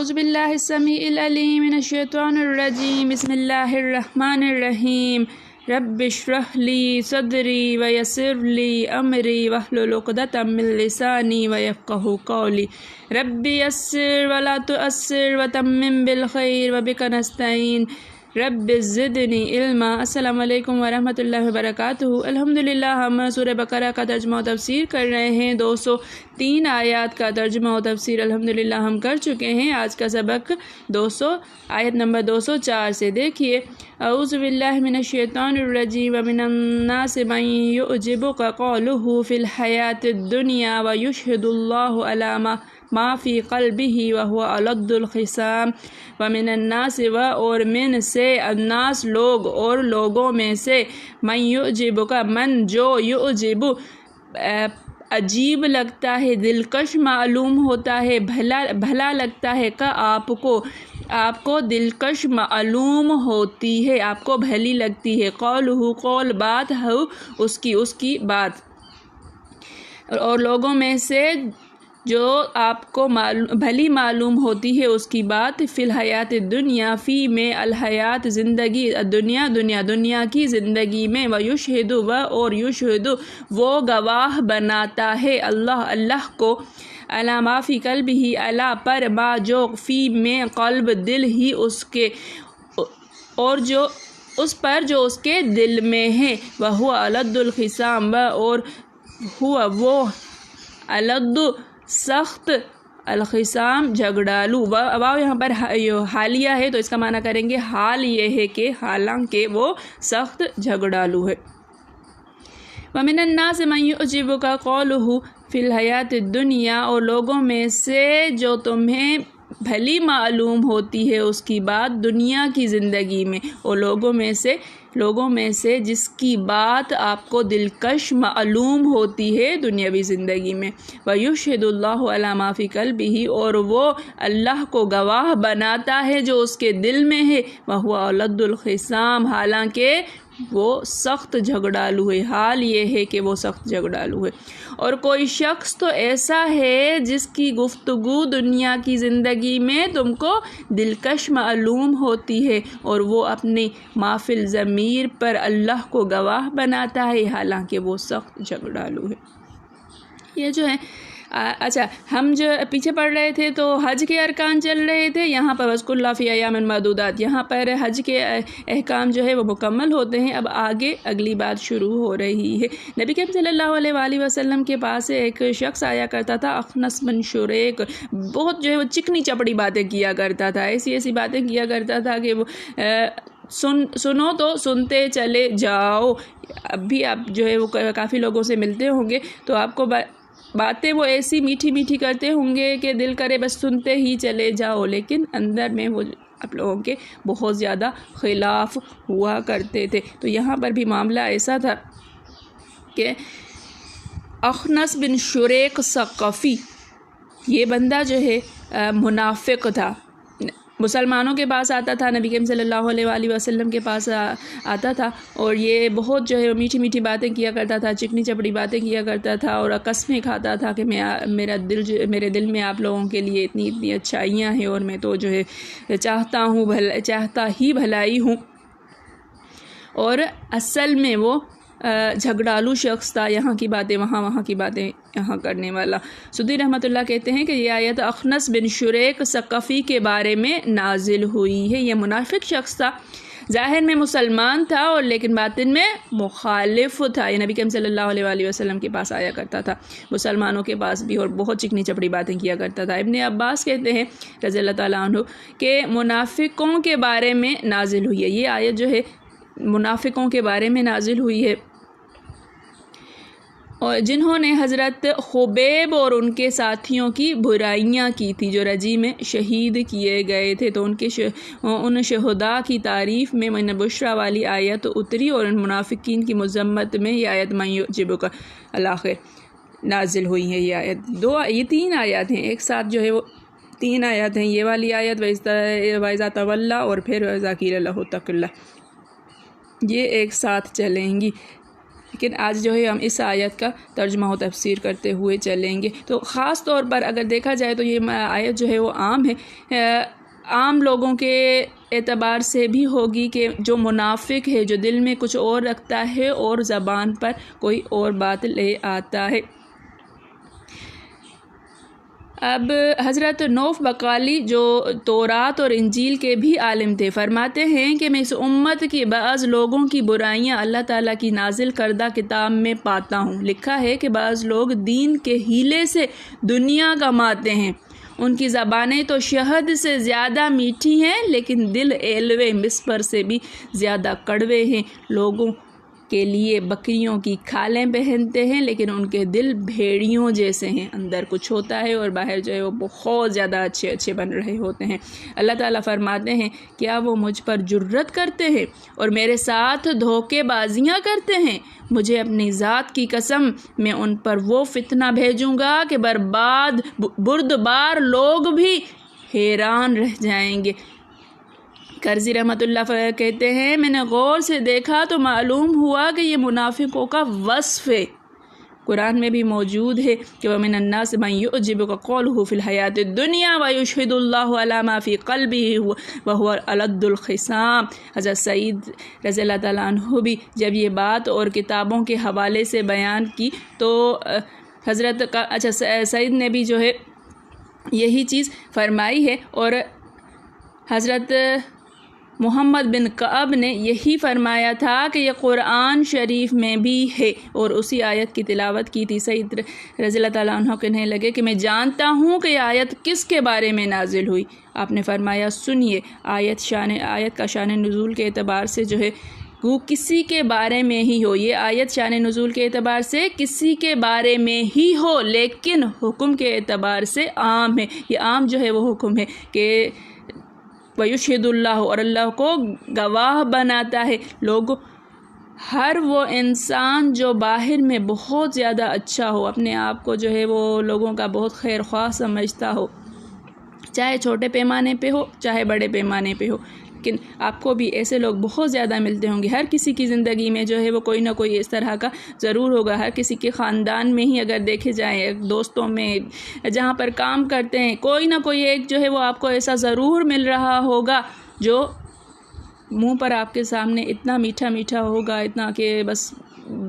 اعوذ باللہ السمیع العلیم من الشیطان الرجیم بسم اللہ الرحمن الرحیم رب اشرح لی صدری ویسر لی امری واحلل عقدۃ من لسانی ویفقہوا قولی رب یسر ولا تعسر وتمم بالخیر وبک نستعین رب زدنی علما۔ السلام علیکم ورحمۃ اللہ وبرکاتہ۔ الحمدللہ ہم سورہ بقرہ کا ترجمہ و تفسیر کر رہے ہیں۔ 203 آیات کا ترجمہ و تفسیر الحمدللہ ہم کر چکے ہیں۔ آج کا سبق آیت نمبر 204 سے دیکھیے۔ اعوذ باللہ من الشیطان الرجیم ومن الناس من یعجبک قولہ فی الحیاۃ الدنیا ویشہد اللہ علی ما فی قلبہ وہو الد الخصام۔ ومن الناس اور من سے الناس لوگ اور لوگوں میں سے من یعجبک من جو یعجب عجیب لگتا ہے، دلکش معلوم ہوتا ہے، بھلا لگتا ہے کہ آپ کو دلکش معلوم ہوتی ہے، آپ کو بھلی لگتی ہے۔ قول بات ہو اس کی بات، اور لوگوں میں سے جو آپ کو بھلی معلوم ہوتی ہے اس کی بات۔ فی الحیات الدنیا، فی میں الحیات زندگی، دنیا کی زندگی میں، ویشہد اور یشہد وہ گواہ بناتا ہے اللہ کو، علی ما فی قلبہ علی پر ما جو فی میں قلب دل ہی اس کے، اور جو اس پر جو اس کے دل میں ہے۔ وہو الد الخصام، اور ہوا وہ الد سخت، الخصام جھگڑالو۔ واو یہاں پر حالیہ ہے تو اس کا معنی کریں گے حال یہ ہے کہ حالانکہ وہ سخت جھگڑالو ہے۔ ومن الناس من یعجبک قولہ فی الحیات الدنیا، اور لوگوں میں سے جو تمہیں بھلی معلوم ہوتی ہے اس کی بات دنیا کی زندگی میں، اور لوگوں میں سے جس کی بات آپ کو دلکش معلوم ہوتی ہے دنیاوی زندگی میں۔ وَيُشْهِدُ اللَّهُ عَلَى مَا فِي قَلْبِهِ، اور وہ اللہ کو گواہ بناتا ہے جو اس کے دل میں ہے۔ وَهُوَ أَلَدُّ الْخِصَامِ، حالانکہ وہ سخت جھگڑالو ہے، حال یہ ہے کہ وہ سخت جھگڑالو ہے۔ اور کوئی شخص تو ایسا ہے جس کی گفتگو دنیا کی زندگی میں تم کو دلکش معلوم ہوتی ہے، اور وہ اپنی ما فی الضمیر پر اللہ کو گواہ بناتا ہے، حالانکہ وہ سخت جھگڑالو ہے۔ یہ جو ہے اچھا، ہم جو پیچھے پڑھ رہے تھے تو حج کے ارکان چل رہے تھے، یہاں پر وَاذْكُرُوا اللَّهَ فِي أَيَّامٍ مَّعْدُودَاتٍ، یہاں پر حج کے احکام جو ہے وہ مکمل ہوتے ہیں۔ اب آگے اگلی بات شروع ہو رہی ہے۔ نبی کریم صلی اللہ علیہ وآلہ وسلم کے پاس ایک شخص آیا کرتا تھا، اخنس بن شریق، بہت جو ہے وہ چکنی چپڑی باتیں کیا کرتا تھا، ایسی باتیں کیا کرتا تھا کہ وہ سنو تو سنتے چلے جاؤ۔ اب بھی آپ جو ہے وہ کافی لوگوں سے ملتے ہوں گے تو آپ کو باتیں وہ ایسی میٹھی کرتے ہوں گے کہ دل کرے بس سنتے ہی چلے جاؤ، لیکن اندر میں وہ آپ لوگوں کے بہت زیادہ خلاف ہوا کرتے تھے۔ تو یہاں پر بھی معاملہ ایسا تھا کہ اخنس بن شریق ثقفی، یہ بندہ جو ہے منافق تھا، مسلمانوں کے پاس آتا تھا، نبی کریم صلی اللہ علیہ وآلہ وسلم کے پاس آتا تھا، اور یہ بہت جو ہے میٹھی باتیں کیا کرتا تھا، چکنی چپڑی باتیں کیا کرتا تھا، اور قسمیں کھاتا تھا کہ میرے دل میں آپ لوگوں کے لیے اتنی اچھائیاں ہیں، اور میں تو جو ہے چاہتا ہی بھلائی ہوں، اور اصل میں وہ جھگڑالو شخص تھا، یہاں کی باتیں وہاں کی باتیں یہاں کرنے والا۔ سدی رحمۃ اللہ کہتے ہیں کہ یہ آیت اخنس بن شریق ثقفی کے بارے میں نازل ہوئی ہے۔ یہ منافق شخص تھا، ظاہر میں مسلمان تھا اور لیکن باطن میں مخالف تھا۔ یہ نبی کریم صلی اللہ علیہ وآلہ وسلم کے پاس آیا کرتا تھا، مسلمانوں کے پاس بھی، اور بہت چکنی چپڑی باتیں کیا کرتا تھا۔ ابن عباس کہتے ہیں رضی اللہ تعالیٰ عنہ کہ منافقوں کے بارے میں نازل ہوئی ہے، یہ آیت جو ہے منافقوں کے بارے میں نازل ہوئی ہے، اور جنہوں نے حضرت خبیب اور ان کے ساتھیوں کی برائیاں کی تھی، جو رجی میں شہید کیے گئے تھے، تو ان شہداء کی تعریف میں من بشرا والی آیت اتری، اور ان منافقین کی مذمت میں یہ آیت من یعجبک الآخر نازل ہوئی ہے۔ یہ آیت یہ 3 آیات ہیں، ایک ساتھ جو ہے وہ 3 آیات ہیں، یہ والی آیت وَإِذَا تَوَلَّىٰ اور پھر وَإِذَا قِيلَ لَهُ اتَّقِ اللَّهَ، یہ ایک ساتھ چلیں گی۔ لیکن آج جو ہے ہم اس آیت کا ترجمہ و تفسیر کرتے ہوئے چلیں گے۔ تو خاص طور پر اگر دیکھا جائے تو یہ آیت جو ہے وہ عام ہے، عام لوگوں کے اعتبار سے بھی ہوگی کہ جو منافق ہے، جو دل میں کچھ اور رکھتا ہے اور زبان پر کوئی اور بات لے آتا ہے۔ اب حضرت نوف بقالی جو تورات اور انجیل کے بھی عالم تھے، فرماتے ہیں کہ میں اس امت کی بعض لوگوں کی برائیاں اللہ تعالیٰ کی نازل کردہ کتاب میں پاتا ہوں۔ لکھا ہے کہ بعض لوگ دین کے ہیلے سے دنیا کماتے ہیں، ان کی زبانیں تو شہد سے زیادہ میٹھی ہیں لیکن دل ایلوے مسپر سے بھی زیادہ کڑوے ہیں۔ لوگوں کے لیے بکریوں کی کھالیں پہنتے ہیں لیکن ان کے دل بھیڑیوں جیسے ہیں، اندر کچھ ہوتا ہے اور باہر جو ہے وہ بہت زیادہ اچھے بن رہے ہوتے ہیں۔ اللہ تعالیٰ فرماتے ہیں کیا وہ مجھ پر جرت کرتے ہیں اور میرے ساتھ دھوکے بازیاں کرتے ہیں؟ مجھے اپنی ذات کی قسم میں ان پر وہ فتنہ بھیجوں گا کہ بردبار لوگ بھی حیران رہ جائیں گے۔ کرزی رحمۃ اللہ کہتے ہیں میں نے غور سے دیکھا تو معلوم ہوا کہ یہ منافقوں کا وصف ہے۔ قرآن میں بھی موجود ہے کہ وَمِنَ النَّاسِ مَن يُعْجِبُكَ قَوْلُهُ فِي الْحَيَاةِ الدُّنْيَا وَيُشْهِدُ اللَّهُ عَلَى مَا فِي قَلْبِهِ وَهُوَ أَلَدُّ الْخِصَامِ۔ حضرت سعید رضی اللہ تعالیٰ عنہ بھی جب یہ بات اور کتابوں کے حوالے سے بیان کی تو سعید نے بھی جو ہے یہی چیز فرمائی ہے، اور حضرت محمد بن کعب نے یہی فرمایا تھا کہ یہ قرآن شریف میں بھی ہے، اور اسی آیت کی تلاوت کی تھی۔ سعید رضی اللہ تعالیٰ عنہ کہنے لگے کہ میں جانتا ہوں کہ یہ آیت کس کے بارے میں نازل ہوئی۔ آپ نے فرمایا سنیے، آیت کا شان نزول کے اعتبار سے جو ہے وہ کسی کے بارے میں ہی ہو، یہ آیت شان نزول کے اعتبار سے کسی کے بارے میں ہی ہو لیکن حکم کے اعتبار سے عام ہے۔ یہ عام جو ہے وہ حکم ہے کہ وَيُشْهِدُ اللَّهُ، اور اللہ کو گواہ بناتا ہے۔ لوگ ہر وہ انسان جو باہر میں بہت زیادہ اچھا ہو، اپنے آپ کو جو ہے وہ لوگوں کا بہت خیر خواہ سمجھتا ہو، چاہے چھوٹے پیمانے پہ ہو چاہے بڑے پیمانے پہ ہو، لیکن آپ کو بھی ایسے لوگ بہت زیادہ ملتے ہوں گے۔ ہر کسی کی زندگی میں جو ہے وہ کوئی نہ کوئی اس طرح کا ضرور ہوگا۔ ہر کسی کے خاندان میں ہی اگر دیکھے جائیں، دوستوں میں، جہاں پر کام کرتے ہیں، کوئی نہ کوئی ایک جو ہے وہ آپ کو ایسا ضرور مل رہا ہوگا جو منہ پر آپ کے سامنے اتنا میٹھا میٹھا ہوگا، اتنا کہ بس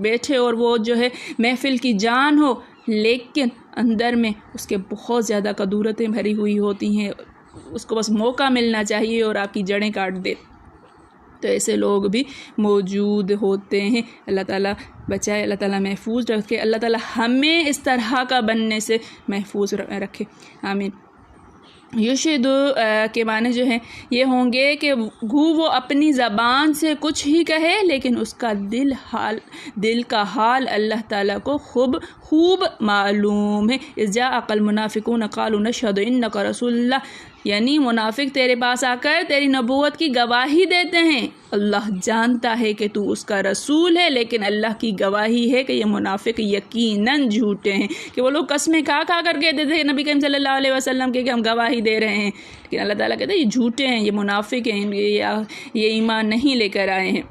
بیٹھے اور وہ جو ہے محفل کی جان ہو، لیکن اندر میں اس کے بہت زیادہ کدورتیں بھری ہوئی ہوتی ہیں، اس کو بس موقع ملنا چاہیے اور آپ کی جڑیں کاٹ دے۔ تو ایسے لوگ بھی موجود ہوتے ہیں۔ اللہ تعالیٰ بچائے، اللہ تعالیٰ محفوظ رکھے، اللہ تعالیٰ ہمیں اس طرح کا بننے سے محفوظ رکھے، آمین۔ یشہد کے معنی جو ہیں یہ ہوں گے کہ وہ اپنی زبان سے کچھ ہی کہے لیکن اس کا دل کا حال اللہ تعالیٰ کو خوب معلوم ہے۔ اذ جاء المنافقون قالوا نشهد انک رسول اللہ، یعنی منافق تیرے پاس آ کر تیری نبوت کی گواہی دیتے ہیں، اللہ جانتا ہے کہ تو اس کا رسول ہے، لیکن اللہ کی گواہی ہے کہ یہ منافق یقیناً جھوٹے ہیں۔ کہ وہ لوگ قسمیں کھا کر کہتے تھے نبی کریم صلی اللہ علیہ وسلم کہ ہم گواہی دے رہے ہیں، لیکن اللہ تعالیٰ کہتے ہیں یہ جھوٹے ہیں، یہ منافق ہیں، یہ ایمان نہیں لے کر آئے ہیں۔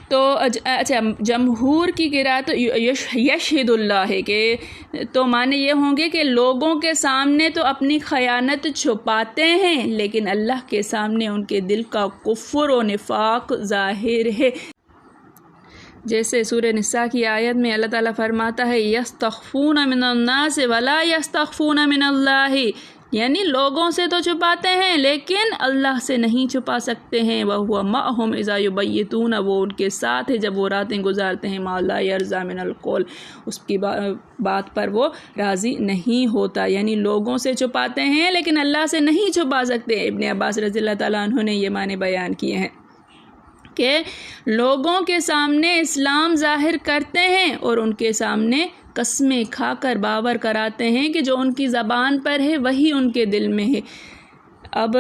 تو اچھا، جمہور کی قرأت یشہد اللہ ہے کہ تو معنی یہ ہوں گے کہ لوگوں کے سامنے تو اپنی خیانت چھپاتے ہیں لیکن اللہ کے سامنے ان کے دل کا کفر و نفاق ظاہر ہے۔ جیسے سورہ نساء کی آیت میں اللہ تعالیٰ فرماتا ہے یستخفون من الناس ولا یستخفون من اللہ، یعنی لوگوں سے تو چھپاتے ہیں لیکن اللہ سے نہیں چھپا سکتے ہیں۔ وَهُوَ مَعَهُمْ إِذَا يُبَيِّتُونَ، وہ ان کے ساتھ ہے جب وہ راتیں گزارتے ہیں، مَا لَا يَرْضَىٰ مِنَ الْقَوْلِ، اس کی بات پر وہ راضی نہیں ہوتا، یعنی لوگوں سے چھپاتے ہیں لیکن اللہ سے نہیں چھپا سکتے۔ ابن عباس رضی اللہ تعالیٰ عنہ نے یہ معنی بیان کیے ہیں کہ لوگوں کے سامنے اسلام ظاہر کرتے ہیں اور ان کے سامنے قسمیں کھا کر باور کراتے ہیں کہ جو ان کی زبان پر ہے وہی ان کے دل میں ہے۔ اب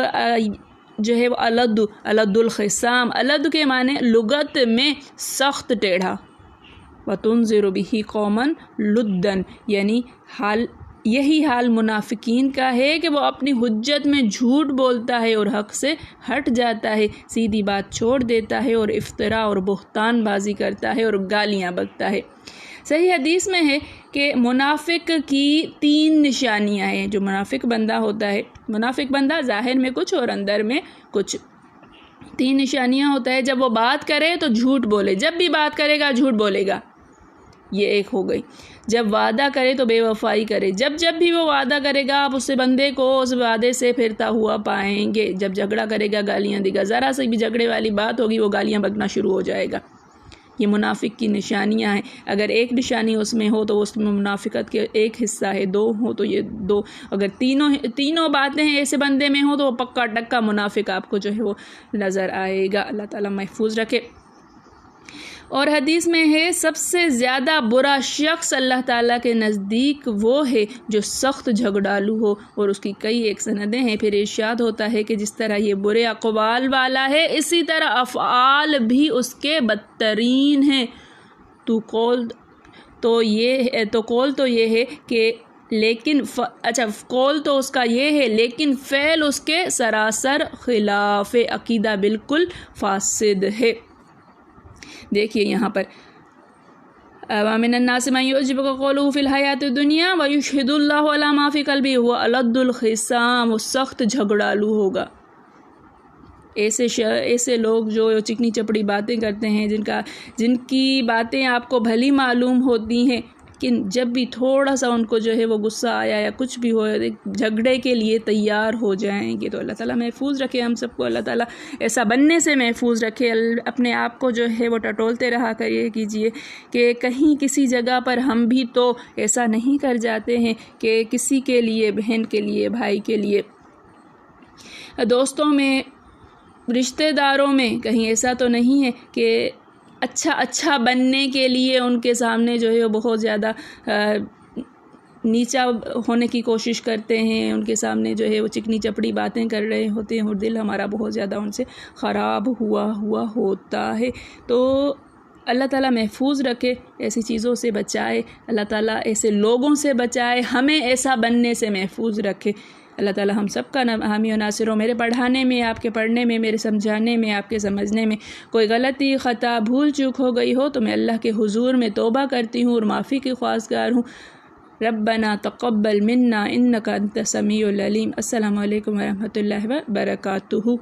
جو ہے وہ الد الخصام، الد کے معنی لغت میں سخت ٹیڑھا، وَتُنذِرُ بِهِ قَوْمًا لُدًّا، یعنی حال یہی حال منافقین کا ہے کہ وہ اپنی حجت میں جھوٹ بولتا ہے اور حق سے ہٹ جاتا ہے، سیدھی بات چھوڑ دیتا ہے اور افتراء اور بہتان بازی کرتا ہے اور گالیاں بکتا ہے۔ صحیح حدیث میں ہے کہ منافق کی 3 نشانیاں ہیں۔ جو منافق بندہ ہوتا ہے، منافق بندہ ظاہر میں کچھ اور اندر میں کچھ، 3 نشانیاں ہوتا ہے۔ جب وہ بات کرے تو جھوٹ بولے، جب بھی بات کرے گا جھوٹ بولے گا، یہ ایک ہو گئی۔ جب وعدہ کرے تو بے وفائی کرے، جب بھی وہ وعدہ کرے گا آپ اس بندے کو اس وعدے سے پھرتا ہوا پائیں گے۔ جب جھگڑا کرے گا گالیاں دے گا، ذرا سے بھی جھگڑے والی بات ہوگی وہ گالیاں بکنا شروع ہو جائے گا۔ یہ منافق کی نشانیاں ہیں۔ اگر ایک نشانی اس میں ہو تو اس میں منافقت کے ایک حصہ ہے، 2 ہو تو یہ 2، اگر تینوں باتیں ایسے بندے میں ہوں تو وہ پکا ٹکا منافق آپ کو جو ہے وہ نظر آئے گا۔ اللہ تعالیٰ محفوظ رکھے۔ اور حدیث میں ہے سب سے زیادہ برا شخص اللہ تعالیٰ کے نزدیک وہ ہے جو سخت جھگڑالو ہو، اور اس کی کئی ایک سندیں ہیں۔ پھر ارشاد ہوتا ہے کہ جس طرح یہ برے اقوال والا ہے اسی طرح افعال بھی اس کے بدترین ہیں۔ قول تو یہ ہے کہ قول تو اس کا یہ ہے لیکن فعل اس کے سراسر خلاف، عقیدہ بالکل فاسد ہے۔ دیکھیے یہاں پر وَمِنَ النَّاسِ مَن يُعْجِبُكَ قَوْلُهُ فِي الْحَيَاةِ الدُّنْيَا وَيُشْهِدُ اللَّهُ عَلَى مَا فِي قَلْبِهِ وَهُوَ أَلَدُّ الْخِصَامِ، وہ سخت جھگڑالو ہوگا۔ ایسے لوگ جو چکنی چپڑی باتیں کرتے ہیں، جن کی باتیں آپ کو بھلی معلوم ہوتی ہیں، لیکن جب بھی تھوڑا سا ان کو جو ہے وہ غصہ آیا یا کچھ بھی ہو، جھگڑے کے لیے تیار ہو جائیں گے۔ تو اللہ تعالیٰ محفوظ رکھے ہم سب کو، اللہ تعالیٰ ایسا بننے سے محفوظ رکھے۔ اپنے آپ کو جو ہے وہ ٹٹولتے رہا کیجیے کہ کہیں کسی جگہ پر ہم بھی تو ایسا نہیں کر جاتے ہیں کہ کسی کے لیے، بہن کے لیے، بھائی کے لیے، دوستوں میں، رشتہ داروں میں کہیں ایسا تو نہیں ہے کہ اچھا بننے کے لیے ان کے سامنے جو ہے وہ بہت زیادہ نیچا ہونے کی کوشش کرتے ہیں، ان کے سامنے جو ہے وہ چکنی چپڑی باتیں کر رہے ہوتے ہیں اور دل ہمارا بہت زیادہ ان سے خراب ہوا ہوتا ہے۔ تو اللہ تعالیٰ محفوظ رکھے، ایسی چیزوں سے بچائے، اللہ تعالیٰ ایسے لوگوں سے بچائے، ہمیں ایسا بننے سے محفوظ رکھے۔ اللہ تعالیٰ ہم سب کا حامی و ناصر ہو۔ میرے پڑھانے میں، آپ کے پڑھنے میں، میرے سمجھانے میں، آپ کے سمجھنے میں کوئی غلطی، خطا، بھول چوک ہو گئی ہو تو میں اللہ کے حضور میں توبہ کرتی ہوں اور معافی کی خواستگار ہوں۔ ربنا تقبل منا انک انت السمیع العلیم۔ السلام علیکم ورحمۃ اللہ وبرکاتہ۔